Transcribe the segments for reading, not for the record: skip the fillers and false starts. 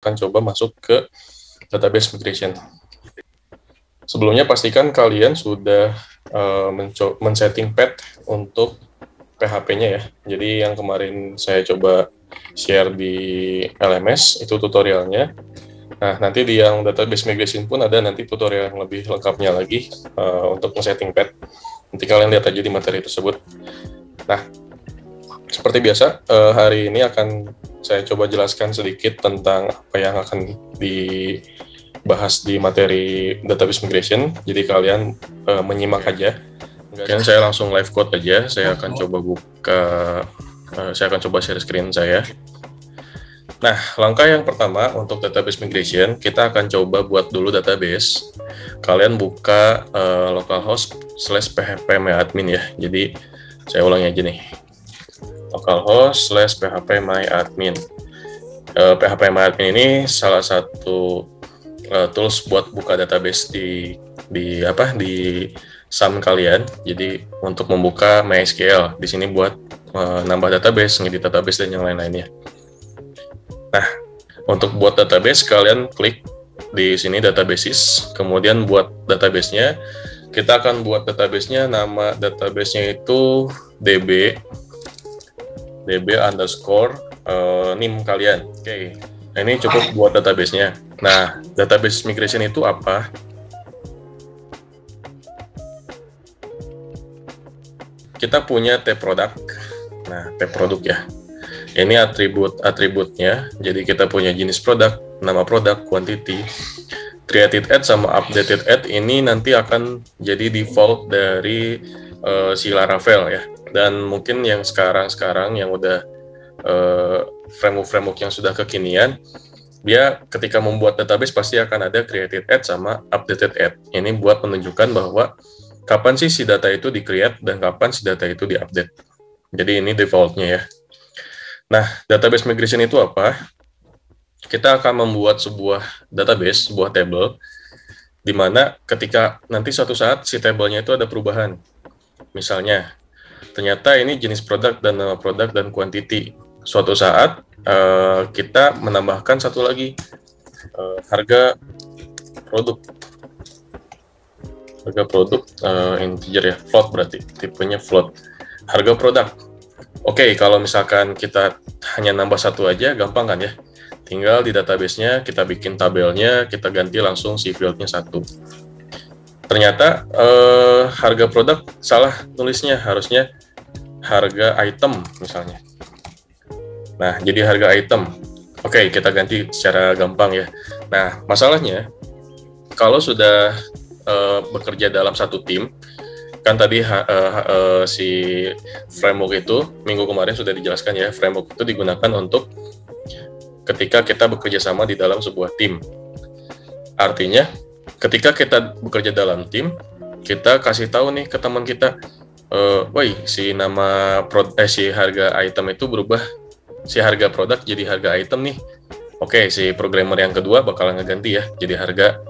akan coba masuk ke database migration. Sebelumnya pastikan kalian sudah men-setting path untuk PHP-nya ya. Jadi yang kemarin saya coba share di LMS itu tutorialnya. Nah, nanti di yang database migration pun ada nanti tutorial yang lebih lengkapnya lagi untuk men-setting path. Nanti kalian lihat aja di materi tersebut. Nah, seperti biasa, hari ini akan saya coba jelaskan sedikit tentang apa yang akan dibahas di materi database migration. Jadi kalian menyimak aja. Kemudian saya langsung live code aja. Saya akan coba saya akan coba share screen saya. Nah, langkah yang pertama untuk database migration, kita akan coba buat dulu database. Kalian buka localhost/phpMyAdmin ya. Jadi saya ulangi aja nih. localhost/phpMyAdmin. phpMyAdmin ini salah satu tools buat buka database di SAM kalian. Jadi untuk membuka MySQL, di sini buat nambah database, ngedit database dan yang lain-lainnya. Nah, untuk buat database kalian klik di sini databases, kemudian buat database-nya. Kita akan buat database-nya, nama database-nya itu db underscore name kalian. Oke. Nah, ini cukup buat database-nya. Nah, database migration itu apa? Kita punya tab product. Nah, tab produk ya. Ini atributnya. Jadi kita punya jenis produk, nama produk, quantity, created at sama updated at ini nanti akan jadi default dari si Laravel ya. Dan mungkin yang sekarang yang udah framework yang sudah kekinian, dia ketika membuat database pasti akan ada created at sama updated at. Ini buat menunjukkan bahwa kapan sih si data itu di-create dan kapan si data itu di-update. Jadi ini defaultnya ya. Nah, database migration itu apa? Kita akan membuat sebuah database, sebuah table, di mana ketika nanti suatu saat si tabelnya itu ada perubahan. Misalnya, ternyata ini jenis produk dan nama produk dan quantity. Suatu saat kita menambahkan satu lagi, harga produk. Harga produk integer ya, float berarti, tipenya float. Harga produk. Oke, kalau misalkan kita hanya nambah satu aja, gampang kan ya? Tinggal di database-nya, kita bikin tabelnya, kita ganti langsung si field-nya satu. Ternyata harga produk salah nulisnya, harusnya harga item misalnya. Nah, jadi harga item. Oke, kita ganti secara gampang ya. Nah, masalahnya, kalau sudah bekerja dalam satu tim, kan tadi si framework itu minggu kemarin sudah dijelaskan ya, framework itu digunakan untuk ketika kita bekerja sama di dalam sebuah tim. Artinya ketika kita bekerja dalam tim, kita kasih tahu nih ke teman kita, si harga item itu berubah, si harga produk jadi harga item nih. Oke, si programmer yang kedua bakalan ngeganti ya, jadi harga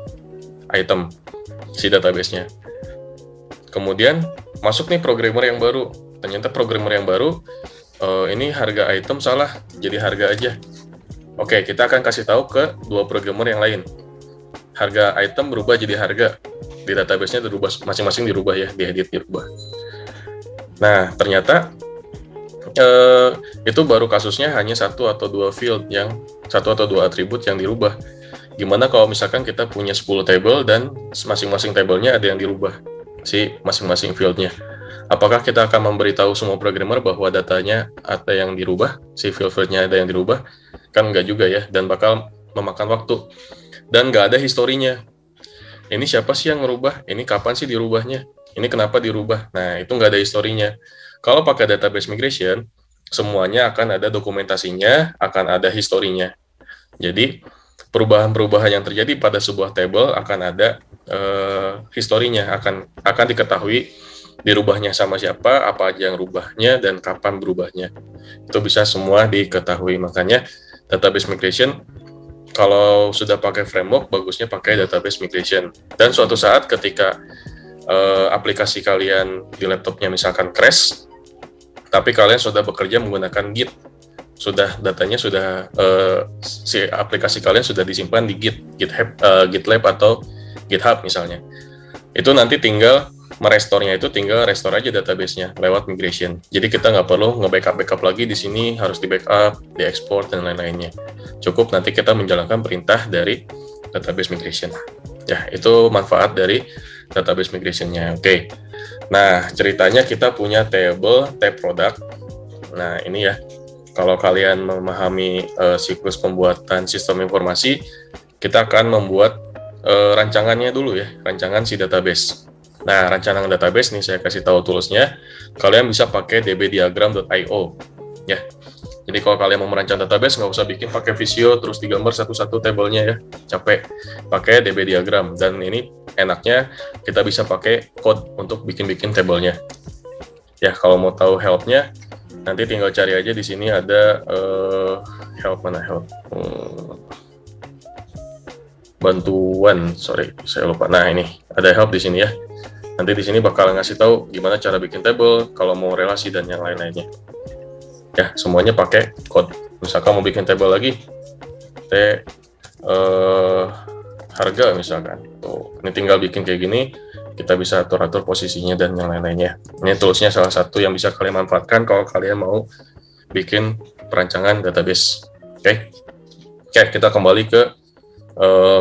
item si database-nya. Kemudian masuk nih programmer yang baru. Ternyata programmer yang baru ini harga item salah, jadi harga aja. Oke, kita akan kasih tahu ke dua programmer yang lain. Harga item berubah jadi harga. Di database-nya dirubah, masing-masing dirubah ya, diedit dirubah. Nah, ternyata itu baru kasusnya hanya satu atau dua atribut yang dirubah. Gimana kalau misalkan kita punya 10 table dan masing-masing tabelnya ada yang dirubah, si masing-masing field-nya. Apakah kita akan memberitahu semua programmer bahwa datanya ada yang dirubah, si field-nya ada yang dirubah? Kan nggak juga ya, dan bakal memakan waktu. Dan nggak ada historinya. Ini siapa sih yang ngerubah? Ini kapan sih dirubahnya? Ini kenapa dirubah? Nah, itu nggak ada historinya. Kalau pakai database migration, semuanya akan ada dokumentasinya, akan ada historinya. Jadi, perubahan-perubahan yang terjadi pada sebuah table akan ada historinya, akan diketahui dirubahnya sama siapa, apa aja yang rubahnya, dan kapan berubahnya. Itu bisa semua diketahui. Makanya database migration, kalau sudah pakai framework, bagusnya pakai database migration. Dan suatu saat ketika aplikasi kalian di laptopnya misalkan crash, tapi kalian sudah bekerja menggunakan Git. datanya sudah si aplikasi kalian sudah disimpan di GitLab atau GitHub misalnya. Itu nanti tinggal merestore-nya itu tinggal restore aja database-nya lewat migration. Jadi kita nggak perlu nge-backup lagi di sini, harus di-backup, di-export, dan lain-lainnya. Cukup nanti kita menjalankan perintah dari database migration. Ya, itu manfaat dari database migration-nya. Oke. Nah, ceritanya kita punya tab product. Nah, ini ya. Kalau kalian memahami siklus pembuatan sistem informasi, kita akan membuat rancangannya dulu ya, rancangan si database. Nah, rancangan database nih saya kasih tahu toolsnya. Kalian bisa pakai dbdiagram.io ya. Jadi kalau kalian mau merancang database, nggak usah bikin pakai Visio terus digambar satu-satu tabelnya ya, capek. Pakai dbdiagram, dan ini enaknya kita bisa pakai code untuk bikin-bikin tabelnya. Ya, kalau mau tahu help-nya, nanti tinggal cari aja di sini ada help mana help. Bantuan, sorry saya lupa. Nah, ini ada help di sini ya. Nanti di sini bakal ngasih tahu gimana cara bikin table, kalau mau relasi dan yang lain-lainnya. Ya, semuanya pakai code. Misalkan mau bikin table lagi, harga misalkan. Tuh, ini tinggal bikin kayak gini, kita bisa atur-atur posisinya dan yang lain-lainnya. Ini toolsnya salah satu yang bisa kalian manfaatkan kalau kalian mau bikin perancangan database. Oke, kita kembali ke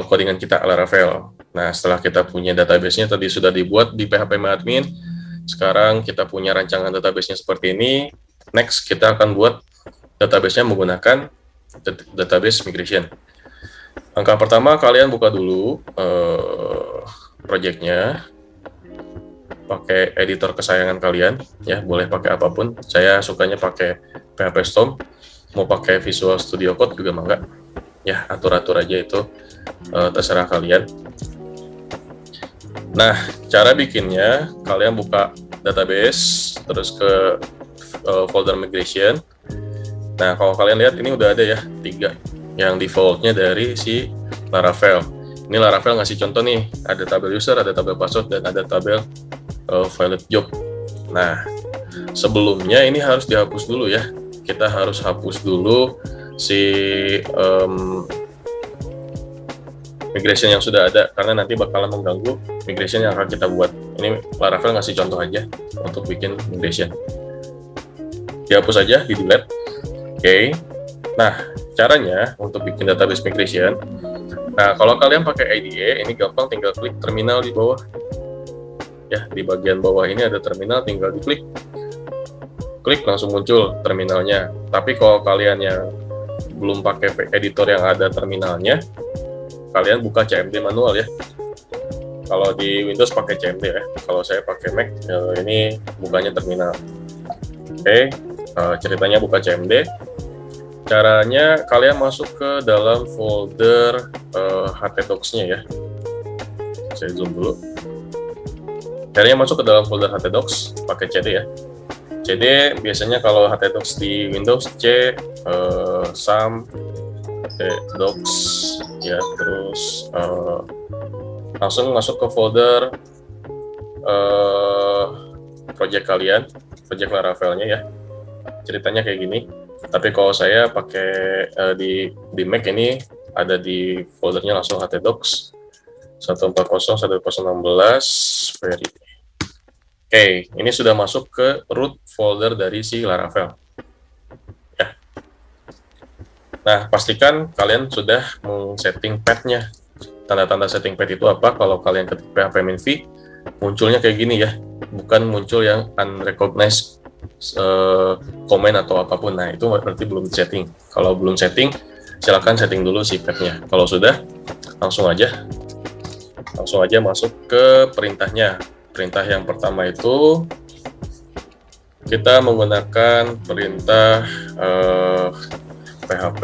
codingan kita Laravel. Nah, setelah kita punya database-nya tadi sudah dibuat di phpMyAdmin, sekarang kita punya rancangan database-nya seperti ini. Next, kita akan buat database-nya menggunakan database migration. Langkah pertama, kalian buka dulu project-nya, pakai editor kesayangan kalian, ya boleh pakai apapun. Saya sukanya pakai PHP Storm, mau pakai Visual Studio Code juga mangga. Ya, atur-atur aja itu, terserah kalian. Nah, cara bikinnya, kalian buka database, terus ke folder migration. Nah, kalau kalian lihat, ini udah ada ya, 3 yang defaultnya dari si Laravel. Ini Laravel ngasih contoh nih, ada tabel user, ada tabel password, dan ada tabel valid job. Nah, sebelumnya ini harus dihapus dulu ya. Kita harus hapus dulu si migration yang sudah ada, karena nanti bakalan mengganggu migration yang akan kita buat. Ini Laravel ngasih contoh aja untuk bikin migration. Dihapus aja, di delete. Oke. Nah, caranya untuk bikin database migration. Nah, kalau kalian pakai IDE, ini gampang, tinggal klik terminal di bawah. Ya, di bagian bawah ini ada terminal, tinggal diklik. Klik, langsung muncul terminalnya. Tapi kalau kalian yang belum pakai editor yang ada terminalnya, kalian buka CMD manual ya. Kalau di Windows pakai CMD ya. Kalau saya pakai Mac, ini bukanya terminal. Oke, ceritanya buka CMD. Caranya kalian masuk ke dalam folder htdocs-nya ya. Saya zoom dulu. Caranya masuk ke dalam folder htdocs pakai cd ya. CD biasanya kalau htdocs di Windows C sum htdocs ya, terus langsung masuk ke folder project kalian, project Laravelnya ya. Ceritanya kayak gini. Tapi kalau saya pakai di Mac, ini ada di foldernya langsung htdocs 140.1.16 very. Oke, ini sudah masuk ke root folder dari si Laravel. Ya. Nah, pastikan kalian sudah men-setting path-nya. Tanda-tanda setting path itu apa? Kalau kalian ketik php-minv, munculnya kayak gini ya. Bukan muncul yang unrecognized comment atau apapun. Nah, itu berarti belum setting. Kalau belum setting, silakan setting dulu si path-nya. Kalau sudah, langsung aja masuk ke perintahnya. Perintah yang pertama itu kita menggunakan perintah PHP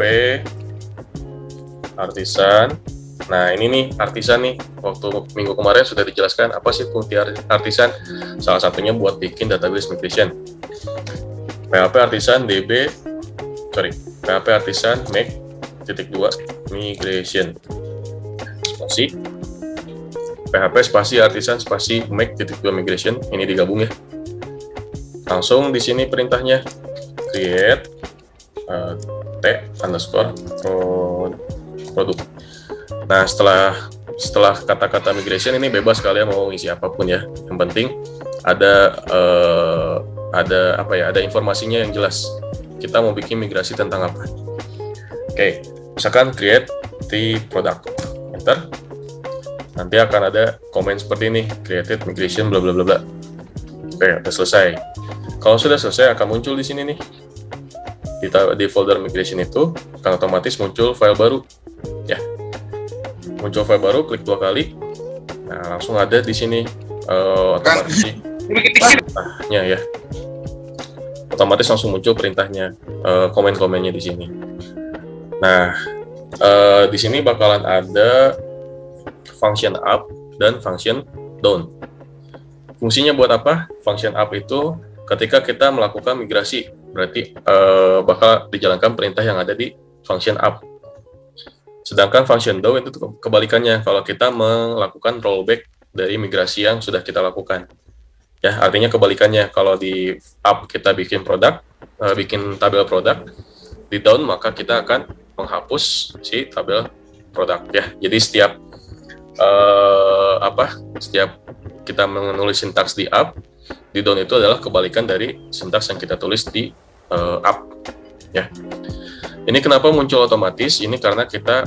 artisan. Nah, ini nih artisan nih, waktu minggu kemarin sudah dijelaskan apa sih fungsi artisan. Salah satunya buat bikin database migration. PHP artisan PHP artisan make.2 migration. Spasi PHP spasi artisan spasi make.2 migration, ini digabung ya. Langsung di sini perintahnya create t underscore produk. Nah, setelah kata-kata migration ini bebas kalian mau isi apapun ya. Yang penting ada ada informasinya yang jelas. Kita mau bikin migrasi tentang apa? Oke, misalkan create the product, enter. Nanti akan ada komen seperti ini, created migration bla bla bla bla. Oke, udah selesai. Kalau sudah selesai akan muncul di sini nih. Di folder migration itu akan otomatis muncul file baru. Ya. Muncul file baru, klik 2 kali. Nah, langsung ada di sini otomatis perintahnya ya. Otomatis langsung muncul perintahnya, komen-komennya di sini. Nah, di sini bakalan ada function up dan function down. Fungsinya buat apa? Function up itu ketika kita melakukan migrasi, berarti bakal dijalankan perintah yang ada di function up. Sedangkan function down itu kebalikannya, kalau kita melakukan rollback dari migrasi yang sudah kita lakukan. Ya, artinya kebalikannya, kalau di up kita bikin produk, bikin tabel produk, di down maka kita akan menghapus si tabel produk ya. Jadi setiap setiap kita menulis sintaks di up, di down itu adalah kebalikan dari sintaks yang kita tulis di up ya. Ini kenapa muncul otomatis? Ini karena kita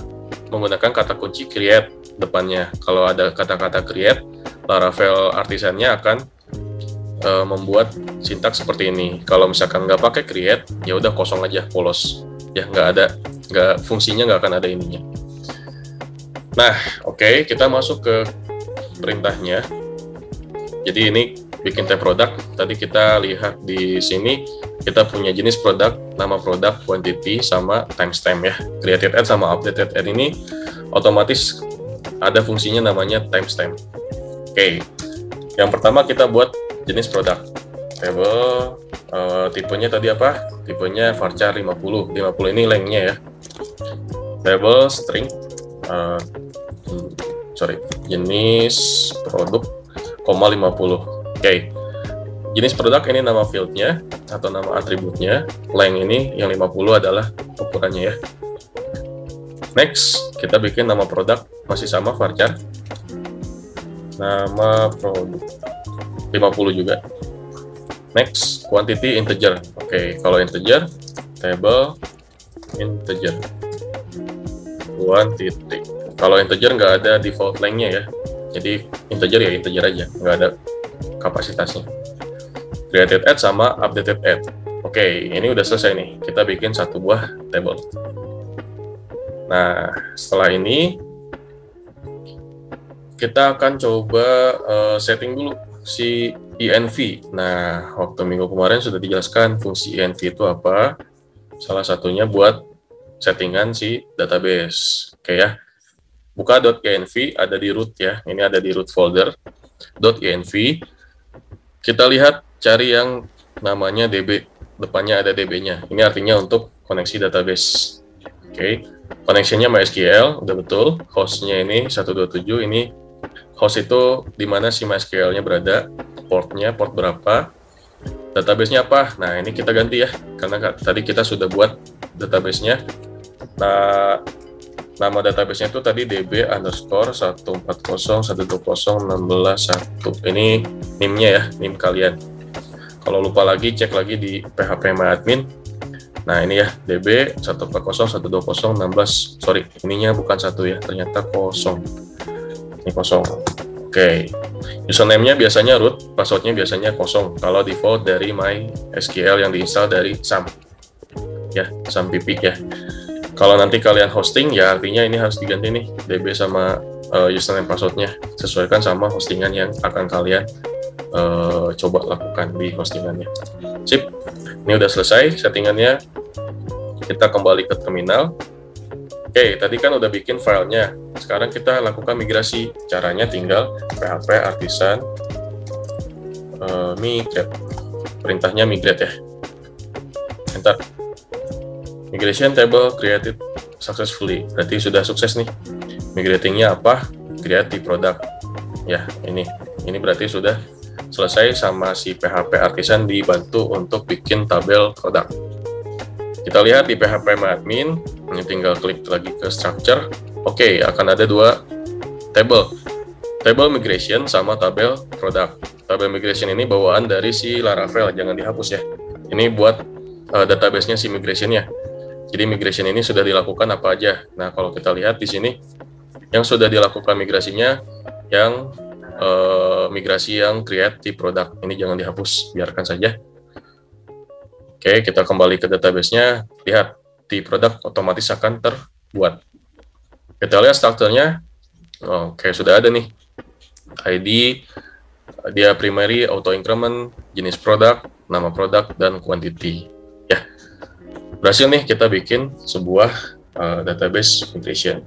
menggunakan kata kunci create depannya. Kalau ada kata-kata create, Laravel artisannya akan membuat sintaks seperti ini. Kalau misalkan nggak pakai create, ya udah kosong aja, polos. Ya fungsinya nggak akan ada ininya. Nah, oke, kita masuk ke perintahnya. Jadi ini bikin tab produk. Tadi kita lihat di sini kita punya jenis produk, nama produk, quantity, sama timestamp ya. Created add sama updated add ini otomatis ada fungsinya namanya timestamp. Oke, yang pertama kita buat jenis produk. Table, tipenya tadi apa? Tipenya varchar 50. 50 ini lengthnya ya. Table string, jenis produk, 50. Oke. Jenis produk ini nama fieldnya atau nama atributnya, length ini yang 50 adalah ukurannya ya. Next, kita bikin nama produk masih sama varchar. Nama produk 50 juga. Next, quantity integer. Oke, kalau integer, table integer. Quantity. Kalau integer nggak ada default length-nya ya. Jadi integer ya integer aja, nggak ada kapasitasnya. Created add sama updated add. Oke, ini udah selesai nih. Kita bikin satu buah table. Nah, setelah ini kita akan coba setting dulu si env. Nah, waktu minggu kemarin sudah dijelaskan fungsi env itu apa. Salah satunya buat settingan si database. Oke ya. Buka .env, ada di root ya. Ini ada di root folder. .env. Kita lihat, cari yang namanya DB. Depannya ada DB-nya. Ini artinya untuk koneksi database. Oke. Koneksinya MySQL, udah betul. Host-nya ini 127. Ini host itu di mana si MySQL-nya berada. Portnya, port berapa. Database-nya apa? Nah, ini kita ganti ya. Karena tadi kita sudah buat database-nya. Nah, nama database-nya itu tadi db_140.120.16.1. Ini NIM-nya ya, NIM kalian. Kalau lupa lagi, cek lagi di phpMyAdmin. Nah, ini ya, db140.120.16. Sorry, ininya bukan 1 ya, ternyata kosong. Ini kosong. Oke. Username-nya biasanya root, password-nya biasanya kosong. Kalau default dari MySQL yang diinstal dari SAM. Ya, SAM pipi ya. Kalau nanti kalian hosting, ya artinya ini harus diganti nih, DB sama username password-nya. Sesuaikan sama hostingan yang akan kalian coba lakukan di hostingannya. Sip, ini udah selesai settingannya. Kita kembali ke terminal. Oke, tadi kan udah bikin filenya. Sekarang kita lakukan migrasi. Caranya tinggal php artisan migrate. Perintahnya migrate ya. Enter. Migration table created successfully. Berarti sudah sukses nih. Migratingnya apa? Create the product. Ya, ini berarti sudah selesai sama si PHP artisan dibantu untuk bikin tabel produk. Kita lihat di php-admin, ini tinggal klik lagi ke structure. Oke, akan ada dua tabel. Tabel migration sama tabel product. Tabel migration ini bawaan dari si Laravel, jangan dihapus ya. Ini buat database-nya si migration-nya. Jadi migration ini sudah dilakukan apa aja. Nah, kalau kita lihat di sini, yang sudah dilakukan migrasinya, yang migrasi yang create di product. Ini jangan dihapus, biarkan saja. Oke, kita kembali ke database-nya. Lihat, di product otomatis akan terbuat. Kita lihat strukturnya. Oke, sudah ada nih. ID, dia primary, auto increment, jenis produk, nama produk, dan quantity. Ya, berhasil nih kita bikin sebuah database migration.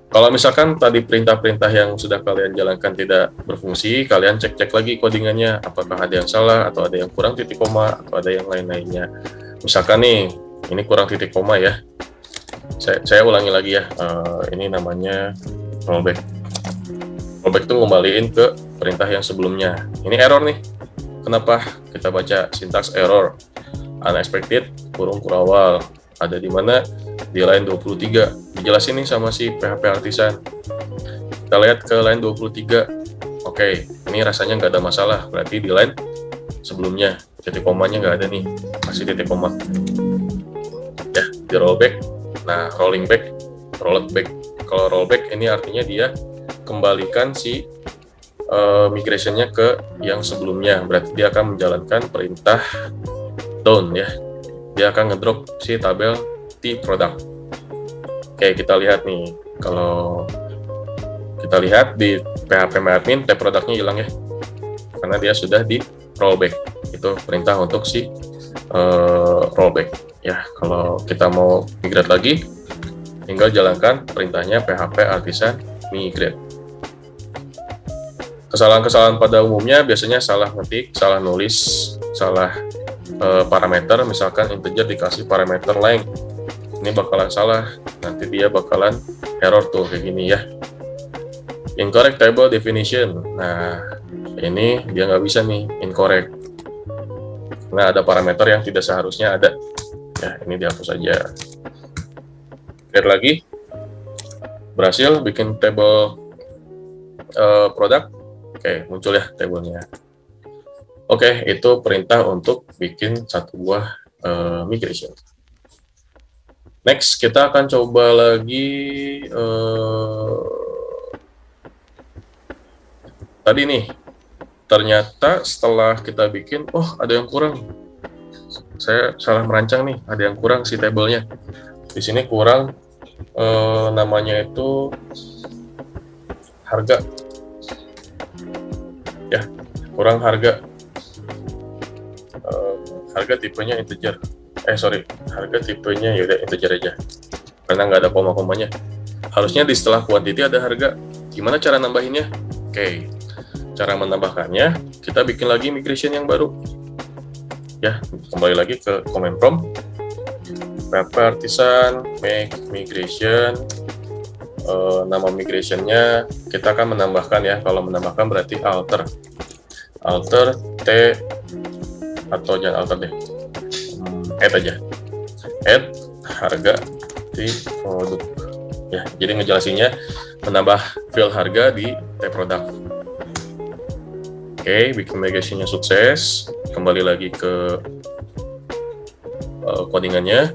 Kalau misalkan tadi perintah-perintah yang sudah kalian jalankan tidak berfungsi, kalian cek-cek lagi codingannya, apakah ada yang salah, atau ada yang kurang titik koma, atau ada yang lain-lainnya. Misalkan nih, ini kurang titik koma ya. Saya ulangi lagi ya, ini namanya rollback. Rollback itu ngembaliin ke perintah yang sebelumnya. Ini error nih. Kenapa? Kita baca sintaks error. Unexpected, kurung kurawal. Ada di mana? Di line 23. Dijelasin nih sama si PHP Artisan. Kita lihat ke line 23. Oke, ini rasanya nggak ada masalah. Berarti di line sebelumnya. Titik komanya nggak ada nih. Masih titik koma. Ya, di rollback. Nah, rolling back, rolled back. Kalau rollback ini artinya dia kembalikan si migration-nya ke yang sebelumnya. Berarti dia akan menjalankan perintah down ya. Dia akan ngedrop si tabel di product. Oke, kita lihat nih. Kalau kita lihat di php-admin, tab produknya hilang ya. Karena dia sudah di rollback. Itu perintah untuk si rollback. Ya, kalau kita mau migrate lagi, tinggal jalankan perintahnya php artisan migrate. Kesalahan-kesalahan pada umumnya biasanya salah ngetik, salah nulis, salah parameter, misalkan integer dikasih parameter length. Ini bakalan salah, nanti dia bakalan error tuh kayak gini ya. Incorrect table definition. Nah, ini dia nggak bisa nih, incorrect. Nah, ada parameter yang tidak seharusnya ada. Ya, ini dihapus saja. Lihat lagi. Berhasil bikin table produk. Oke, muncul ya tabelnya. Oke, itu perintah untuk bikin satu buah migration. Next, kita akan coba lagi tadi nih. Ternyata setelah kita bikin, oh ada yang kurang. Saya salah merancang nih, ada yang kurang si tabelnya. Di sini kurang namanya itu harga. Ya, kurang harga. Harga tipenya integer. Harga tipenya yaudah integer aja. Karena nggak ada koma-komanya. Harusnya di setelah quantity ada harga. Gimana cara nambahinnya? Oke. Cara menambahkannya, kita bikin lagi migration yang baru. Ya, kembali lagi ke command prompt. PHP artisan make migration. Nama migrationnya kita akan menambahkan ya. Kalau menambahkan berarti alter t atau jangan alter deh, add aja, add harga di produk ya. Jadi ngejelasinnya menambah field harga di t product. Oke, bikin migrationnya sukses. Kembali lagi ke codingannya.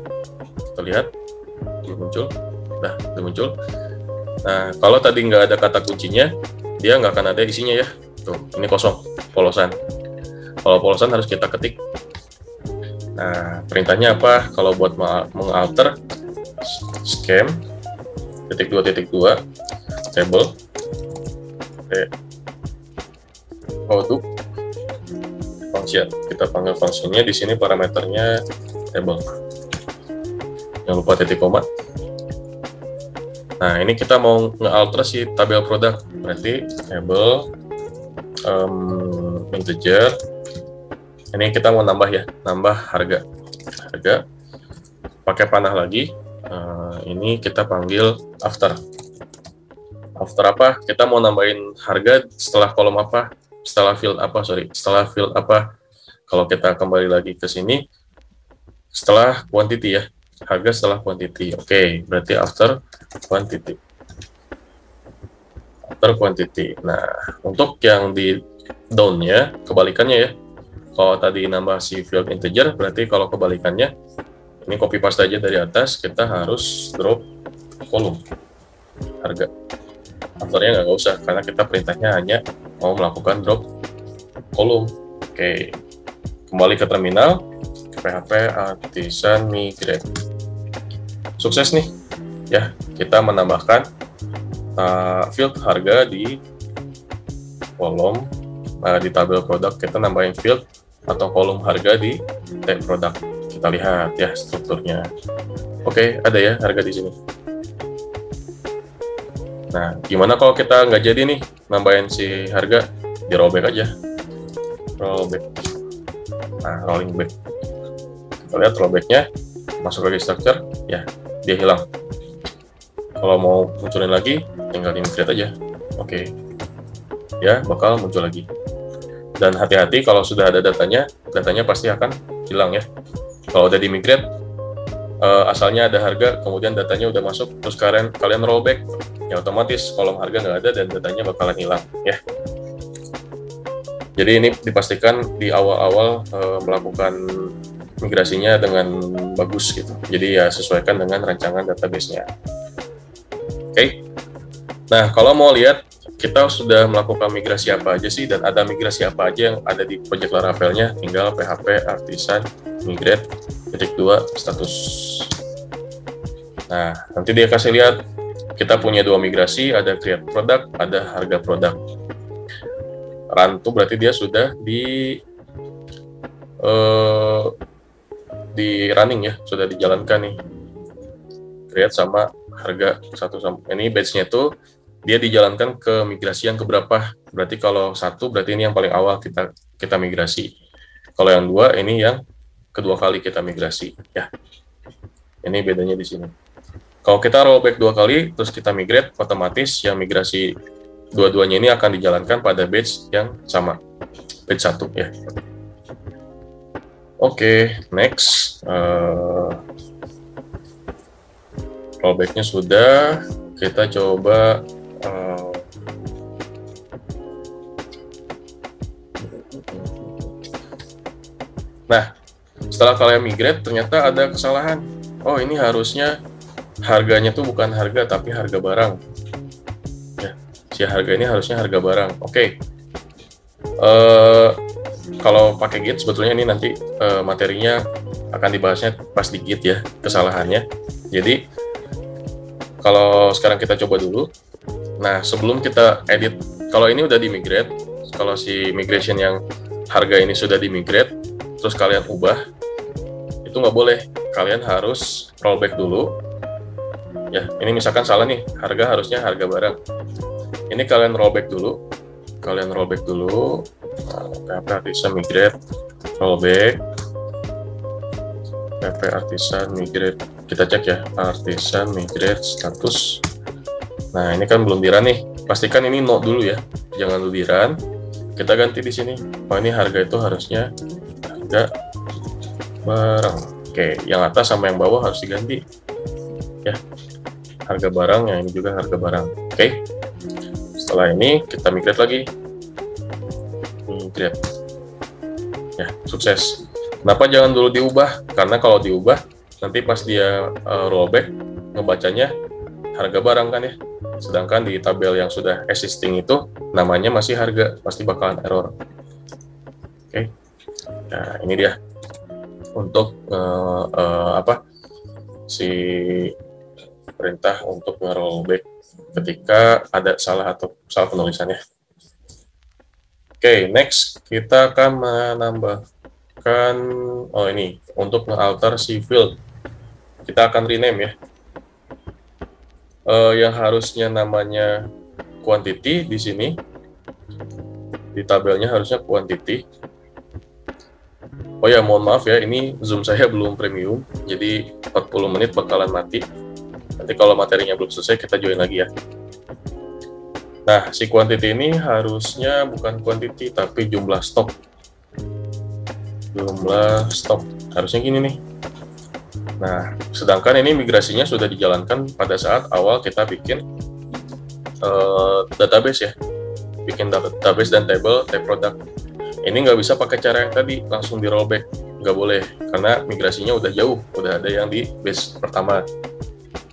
Kita lihat belum muncul. Nah, udah muncul. Nah, kalau tadi nggak ada kata kuncinya, dia nggak akan ada isinya ya. Tuh, ini kosong, polosan. Kalau polosan harus kita ketik. Nah, perintahnya apa? Kalau buat mengalter, scan, _2 table, produk, function. Kita panggil fungsinya di sini parameternya table. Jangan lupa titik koma. Nah, ini kita mau nge-alter si tabel produk. Berarti table integer. Ini kita mau nambah ya, nambah harga. Harga. Pakai panah lagi. Ini kita panggil after. After apa? Kita mau nambahin harga setelah kolom apa? Setelah field apa? Setelah field apa? Kalau kita kembali lagi ke sini, setelah quantity ya, harga setelah quantity. Oke, berarti after quantity. After quantity. Nah, untuk yang di down-nya, kebalikannya ya. Kalau tadi nambah si field integer, berarti kalau kebalikannya, ini copy paste aja dari atas, kita harus drop kolom harga. Afternya nggak usah, karena kita perintahnya hanya mau melakukan drop kolom. Oke, kembali ke terminal, PHP Artisan Migrate. Sukses nih, ya, kita menambahkan field harga di kolom, di tabel produk kita nambahin field atau kolom harga di tag produk. Kita lihat ya strukturnya. Oke, ada ya harga di sini. Nah, gimana kalau kita nggak jadi nih nambahin si harga? Di rollback aja. Rollback. Nah, rolling back. Kita lihat rollbacknya, masuk lagi structure, ya dia hilang. Kalau mau munculin lagi, tinggal di migrate aja. Oke. Ya, bakal muncul lagi. Dan hati-hati kalau sudah ada datanya pasti akan hilang ya. Kalau udah di migrate, asalnya ada harga, kemudian datanya udah masuk, terus kalian rollback, ya otomatis kolom harga nggak ada dan datanya bakalan hilang ya. Jadi ini dipastikan di awal-awal melakukan migrasinya dengan bagus gitu. Jadi ya sesuaikan dengan rancangan database-nya. Oke. Nah, kalau mau lihat kita sudah melakukan migrasi apa aja sih, dan ada migrasi apa aja yang ada di project Laravel-nya, tinggal PHP Artisan Migrate _2 status. Nah, nanti dia kasih lihat kita punya 2 migrasi, ada create product, ada harga produk. Run itu berarti dia sudah di running ya, sudah dijalankan nih. Create sama harga satu sama ini batch-nya tuh dia dijalankan ke migrasi yang keberapa. Berarti kalau 1 berarti ini yang paling awal kita migrasi. Kalau yang 2 ini yang kedua kali kita migrasi ya. Ini bedanya di sini. Kalau kita rollback 2 kali terus kita migrate, otomatis yang migrasi dua-duanya ini akan dijalankan pada batch yang sama, batch 1 ya. Oke, next. Rollbacknya sudah, kita coba nah, setelah kalian migrate ternyata ada kesalahan. Oh, ini harusnya harganya tuh bukan harga tapi harga barang. Ya, si harga ini harusnya harga barang. Oke. Kalau pakai Git sebetulnya ini nanti materinya akan dibahasnya pas di Git ya, kesalahannya. Jadi kalau sekarang kita coba dulu. Nah, sebelum kita edit, kalau ini udah di-migrate, kalau si migration yang harga ini sudah di-migrate, terus kalian ubah, itu nggak boleh. Kalian harus rollback dulu. Ya, ini misalkan salah nih, harga harusnya harga barang. Ini kalian rollback dulu. PHP Artisan Migrate, rollback. PHP Artisan Migrate. Kita cek ya, Artisan Migrate status. Nah, ini kan belum di-run nih. Pastikan ini no dulu ya. Jangan dulu di-run. Kita ganti di sini. Oh, ini harga itu harusnya harga barang. Oke, yang atas sama yang bawah harus diganti. Ya. Harga barang, yang ini juga harga barang. Oke. Setelah ini kita migrate lagi. Migrate. Ya, sukses. Kenapa jangan dulu diubah? Karena kalau diubah, nanti pas dia rollback, ngebacanya harga barang kan ya. Sedangkan di tabel yang sudah existing itu, namanya masih harga. Pasti bakalan error. Oke. Nah, ini dia. Untuk si perintah untuk nge-rollback ketika ada salah penulisannya. Oke, next kita akan menambahkan ini untuk nge-alter si field. Kita akan rename ya. Yang harusnya namanya quantity di sini di tabelnya harusnya quantity. Oh ya, mohon maaf ya, ini Zoom saya belum premium, jadi 40 menit bakalan mati. Nanti kalau materinya belum selesai, kita join lagi ya. Nah, si quantity ini harusnya bukan quantity, tapi jumlah stok. Jumlah stok. Harusnya gini nih. Nah, sedangkan ini migrasinya sudah dijalankan pada saat awal kita bikin database ya, bikin database dan table type product. Ini nggak bisa pakai cara yang tadi langsung di rollback, nggak boleh, karena migrasinya udah jauh, udah ada yang di base pertama.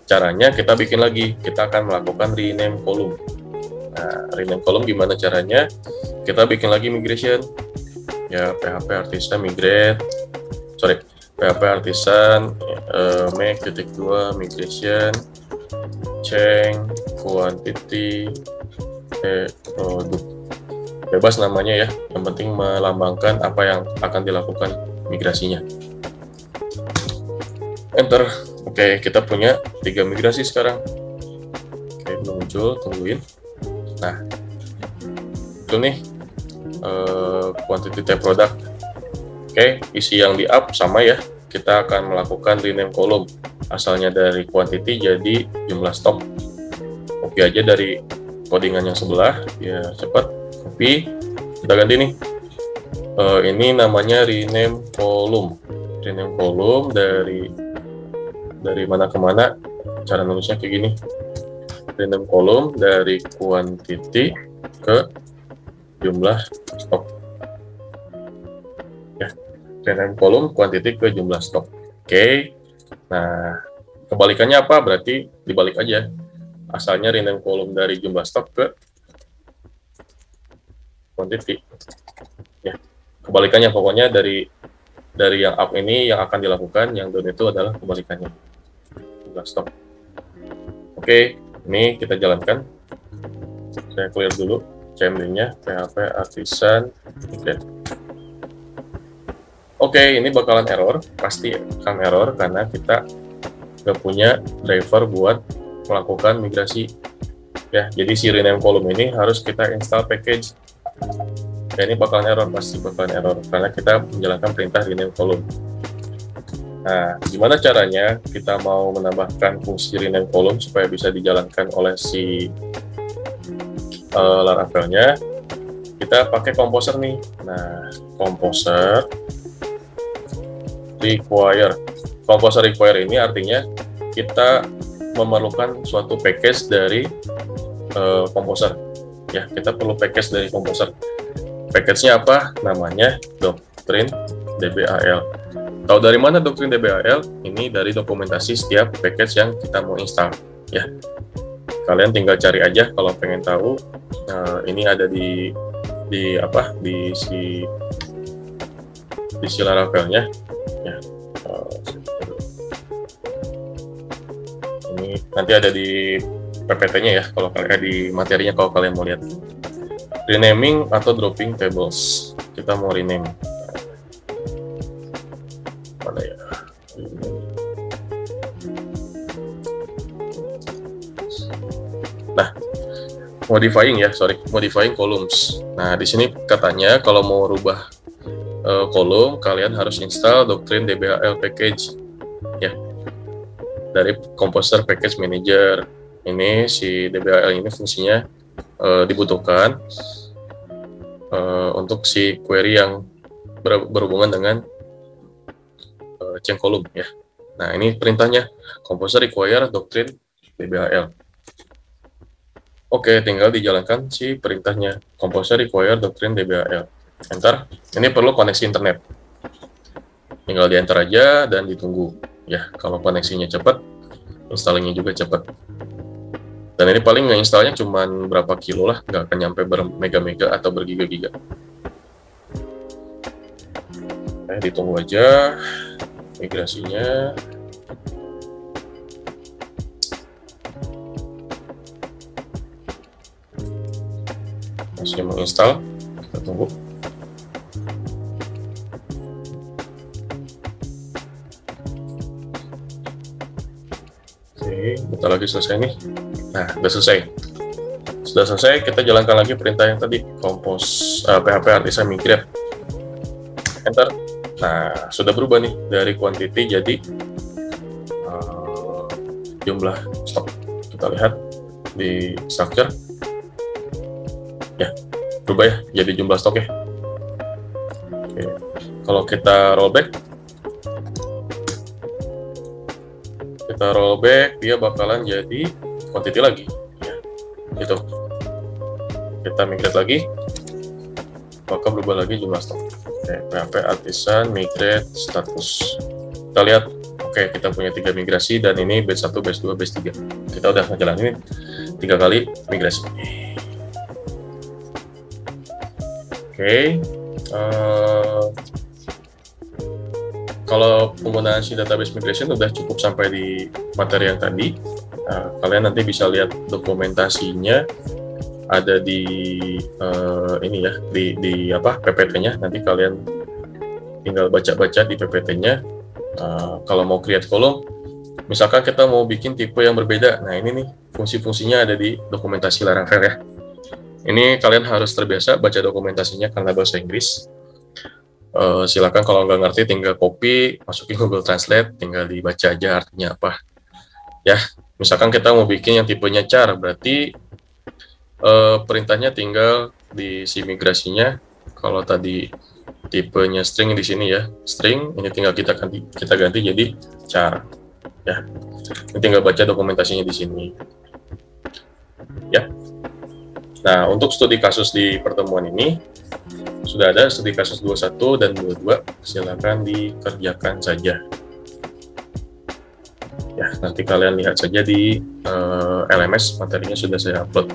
Caranya kita bikin lagi, kita akan melakukan rename column. Nah, rename column gimana caranya? Kita bikin lagi migration, ya PHP artisan migrate, PHP artisan make _2 migration change quantity product, bebas namanya ya, yang penting melambangkan apa yang akan dilakukan migrasinya. Enter. Oke, kita punya 3 migrasi sekarang. Oke, belum muncul, tungguin. Nah, itu nih quantity type product. Oke, isi yang di up sama ya. Kita akan melakukan rename column. Asalnya dari quantity jadi jumlah stok. Copy aja dari codingan yang sebelah, ya cepat. Copy. Kita ganti nih. Ini namanya rename column. Rename column dari mana ke mana. Cara nulisnya kayak gini. Rename column dari quantity ke jumlah stok. Ya, rename column quantity ke jumlah stok. Oke. Nah, kebalikannya apa? Berarti dibalik aja. Asalnya rename column dari jumlah stok ke quantity. Ya, kebalikannya pokoknya dari yang up ini yang akan dilakukan, yang down itu adalah kebalikannya. Jumlah stok. Oke, ini kita jalankan. Saya clear dulu CMD-nya, PHP artisan. Oke, ini bakalan error, pasti akan error karena kita nggak punya driver buat melakukan migrasi. Ya, jadi si rename column ini harus kita install package. Ya, ini bakalan error, pasti bakalan error karena kita menjalankan perintah rename column. Nah, gimana caranya kita mau menambahkan fungsi rename column supaya bisa dijalankan oleh si Laravel-nya? Kita pakai composer nih. Nah, composer require. Composer require ini artinya kita memerlukan suatu package dari composer. Ya, kita perlu package dari composer. Package-nya apa? Namanya Doctrine DBAL. Tahu dari mana Doctrine DBAL? Ini dari dokumentasi setiap package yang kita mau install. Ya, kalian tinggal cari aja kalau pengen tahu. Ini ada di si Laravel-nya. Ya, ini nanti ada di PPT-nya ya, kalau kalian di materinya kalau kalian mau lihat. Renaming atau dropping tables. Kita mau rename. Mana ya? Nah, modifying columns. Nah, di sini katanya kalau mau rubah kolom, kalian harus install Doctrine DBAL package. Ya, dari Composer Package Manager. Ini si DBAL ini fungsinya dibutuhkan untuk si query yang berhubungan dengan chain column ya. Nah, ini perintahnya Composer require Doctrine DBAL. Oke, tinggal dijalankan si perintahnya Composer require Doctrine DBAL. Enter. Ini perlu koneksi internet. Tinggal di enter aja dan ditunggu ya. Kalau koneksinya cepat, installingnya juga cepat. Dan ini paling nge-installnya cuma berapa kilo lah, nggak akan nyampe bermega-mega atau bergiga-giga. Ditunggu aja migrasinya. Masih menginstal, kita tunggu. Oke, bentar lagi selesai nih. Nah, udah selesai. Sudah selesai, kita jalankan lagi perintah yang tadi, PHP artisan migrate. Enter. Nah, sudah berubah nih dari quantity jadi jumlah stok. Kita lihat di structure. Ya, berubah ya, jadi jumlah stok ya. Oke. Kalau kita rollback, kita rollback, dia bakalan jadi quantity lagi. Ya, gitu. Kita migrate lagi, maka berubah lagi jumlah stok. Oke, PHP artisan migrate status. Kita lihat, oke, kita punya 3 migrasi, dan ini batch 1, batch 2, batch 3. Kita udah ngejalanin 3 kali migrasi. Oke, kalau penggunaan si database migration udah cukup sampai di materi yang tadi. Kalian nanti bisa lihat dokumentasinya ada di ini ya, di apa, PPT-nya. Nanti kalian tinggal baca-baca di PPT-nya. Kalau mau create column, misalkan kita mau bikin tipe yang berbeda, nah ini nih fungsi-fungsinya ada di dokumentasi Laravel ya. Ini kalian harus terbiasa baca dokumentasinya karena bahasa Inggris. Silakan kalau nggak ngerti tinggal copy, masukin Google Translate, tinggal dibaca aja artinya apa. Ya, misalkan kita mau bikin yang tipenya char, berarti perintahnya tinggal diisi migrasinya. Kalau tadi tipenya string di sini ya, string, ini tinggal kita ganti jadi char. Ya, ini tinggal baca dokumentasinya di sini. Ya. Nah, untuk studi kasus di pertemuan ini, sudah ada studi kasus 21 dan 22, silakan dikerjakan saja. Ya, nanti kalian lihat saja di LMS, materinya sudah saya upload.